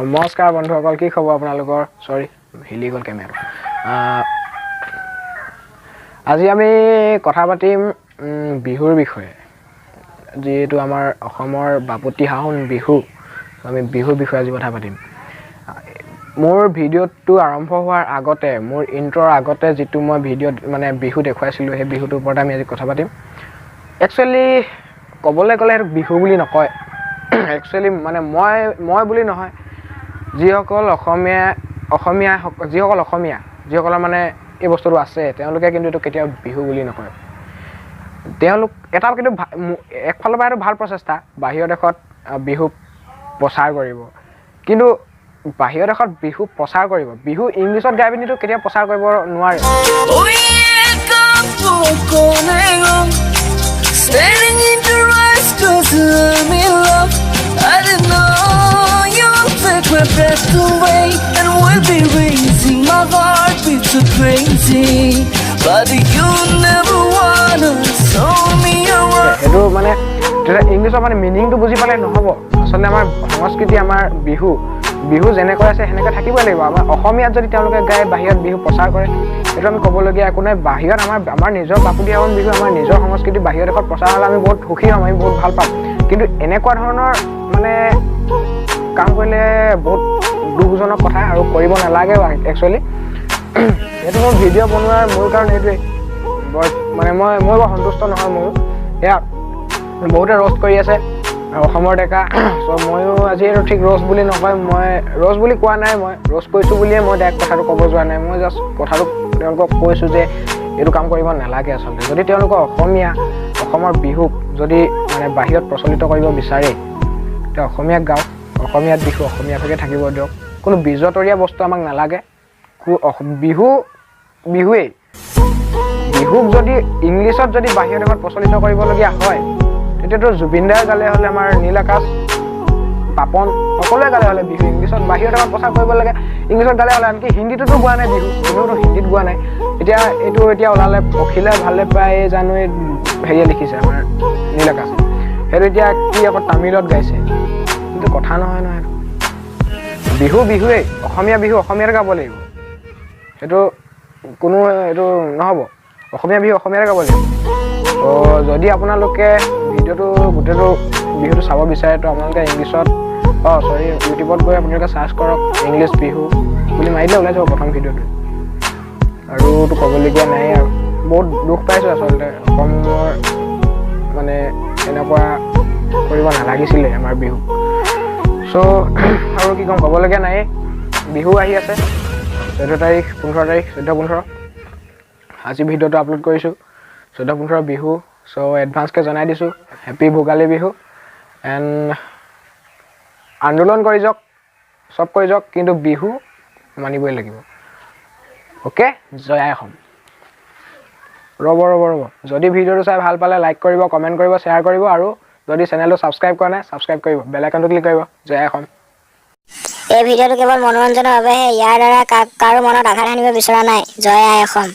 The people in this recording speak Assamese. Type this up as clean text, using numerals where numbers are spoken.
নমস্কাৰ বন্ধুসকল, কি খবৰ আপোনালোকৰ? সৰি হিলি গ'ল কেমেৰা। আজি আমি কথা পাতিম বিহুৰ বিষয়ে। যিহেতু আমাৰ অসমৰ বাপতিসাহোন বিহু, আমি বিহুৰ বিষয়ে আজি কথা পাতিম। মোৰ ভিডিঅ'টো আৰম্ভ হোৱাৰ আগতে, মোৰ ইন্ট্ৰৰ আগতে যিটো মই ভিডিঅ'ত মানে বিহু দেখুৱাইছিলোঁ, সেই বিহুটোৰ ওপৰত আমি আজি কথা পাতিম। একচুৱেলি ক'বলৈ গ'লে সেইটো বিহু বুলি নকয়। একচুৱেলি মানে মই বুলি নহয়, যিসকল যিসকলৰ মানে এই বস্তুটো আছে, তেওঁলোকে কিন্তু এইটো কেতিয়াও বিহু বুলি নকয়। তেওঁলোক এটা কিন্তু একফালৰ পৰা এইটো ভাল প্ৰচেষ্টা, বাহিৰৰ দেশত বিহু প্ৰচাৰ কৰিব। কিন্তু বাহিৰৰ দেশত বিহু প্ৰচাৰ কৰিব, বিহু ইংলিছত গাই পিনিতো কেতিয়াও প্ৰচাৰ কৰিব নোৱাৰে। সেইটো মানে ইংলিছৰ মানে মিনিংটো বুজি পালে নহ'ব। আচলতে আমাৰ সংস্কৃতি, আমাৰ বিহু যেনেকৈ আছে সেনেকৈ থাকিবই লাগিব। আমাৰ অসমীয়াত যদি তেওঁলোকে গাই বাহিৰত বিহু প্ৰচাৰ কৰে, সেইটো আমি ক'বলগীয়া একো নাই। বাহিৰত আমাৰ নিজৰ বাপতিসাহোন বিহু, আমাৰ নিজৰ সংস্কৃতি বাহিৰৰ দেশত প্ৰচাৰ হ'লে আমি বহুত সুখী হ'ম, আমি বহুত ভাল পাম। কিন্তু এনেকুৱা ধৰণৰ মানে কাম কৰিলে বহুত দুখজনক কথা, আৰু কৰিব নালাগে একচুৱেলি। এইটো মোৰ ভিডিঅ' বনোৱাৰ মূল কাৰণ এইটোৱেই। মানে মই বৰ সন্তুষ্ট নহয়। ময়ো এয়া বহুতে ৰ'ষ্ট কৰি আছে অসমৰ ডেকা। চ' ময়ো আজি এইটো ঠিক ৰ'ষ্ট বুলি নকয়, মই ৰ'ষ্ট বুলি কোৱা নাই, মই ৰ'ষ্ট কৰিছোঁ বুলিয়ে মই ডাইৰেক্ট কথাটো ক'ব যোৱা নাই। মই জাষ্ট কথাটো তেওঁলোকক কৈছোঁ যে এইটো কাম কৰিব নালাগে আচলতে। যদি তেওঁলোকৰ অসমৰ বিহুক যদি মানে বাহিৰত প্ৰচলিত কৰিব বিচাৰে, তেতিয়া অসমীয়াত গাওক, অসমীয়াত বিহু অসমীয়াভাগে থাকিব দিয়ক। কোনো বিজতৰীয়া বস্তু আমাক নালাগে। বিহুৱেই বিহুক যদি ইংলিছত যদি বাহিৰৰ দেশত প্ৰচলিত কৰিবলগীয়া হয়, তেতিয়াতো জুবিন দাই গালে হ'লে, আমাৰ নীল আকাশ, পাপন সকলোৱে গালে হ'লে বিহু ইংলিছত বাহিৰৰ দেশত প্ৰচাৰ কৰিব লাগে, ইংলিছত গালে হ'লে। আনকি হিন্দীটোতো গোৱা নাই বিহুতো হিন্দীত গোৱা নাই। এতিয়া ওলালে পখিলে ভালে পায় জানো, হেৰিয়ে লিখিছে আমাৰ নীল আকাশ। সেইটো এতিয়া কি আকৌ তামিলত গাইছে, কিন্তু কথা নহয় নহয়। বিহুৱেই অসমীয়া বিহু অসমীয়াতে গাব লাগিব। এইটো নহ'ব। অসমীয়া বিহু অসমীয়াতে গাব লাগিব। তো যদি আপোনালোকে ভিডিঅ'টো গোটেইটো বিহুটো চাব বিচাৰে, তো আপোনালোকে ইউটিউবত গৈ আপোনালোকে চাৰ্চ কৰক ইংলিছ বিহু বুলি মাৰিলে ওলাই যাব প্ৰথম ভিডিঅ'টো। আৰুতো ক'বলগীয়া নাই আৰু। বহুত দুখ পাইছোঁ আচলতে। অসমৰ মানে এনেকুৱা কৰিব নালাগিছিলে আমাৰ বিহু। চ' আৰু কি ক'ম, ক'বলগীয়া নাই। বিহু আহি আছে 14 তাৰিখ 15 তাৰিখ 14-15। আজি ভিডিঅ'টো আপলোড কৰিছোঁ 14-15 বিহু। চ' এডভান্সকৈ জনাই দিছোঁ হেপী ভোগালী বিহু। এণ্ড আন্দোলন কৰি যাওক, চব কৰি যাওক, কিন্তু বিহু মানিবই লাগিব। অ'কে, জয় আই অসম। ৰ'ব। যদি ভিডিঅ'টো চাই ভাল পালে লাইক কৰিব, কমেণ্ট কৰিব, শ্বেয়াৰ কৰিব, আৰু যদি চেনেলটো ছাবস্ক্ৰাইব কৰা নাই ছাবস্ক্ৰাইব কৰিব, বেল আইকনটো ক্লিক কৰিব। জয় আই অসম। এই ভিডিঅ'টো কেৱল মনোৰঞ্জনৰ বাবেহে, ইয়াৰ দ্বাৰা কাৰো মনত আঘাত আনিব বিচৰা নাই। জয় আই অসম।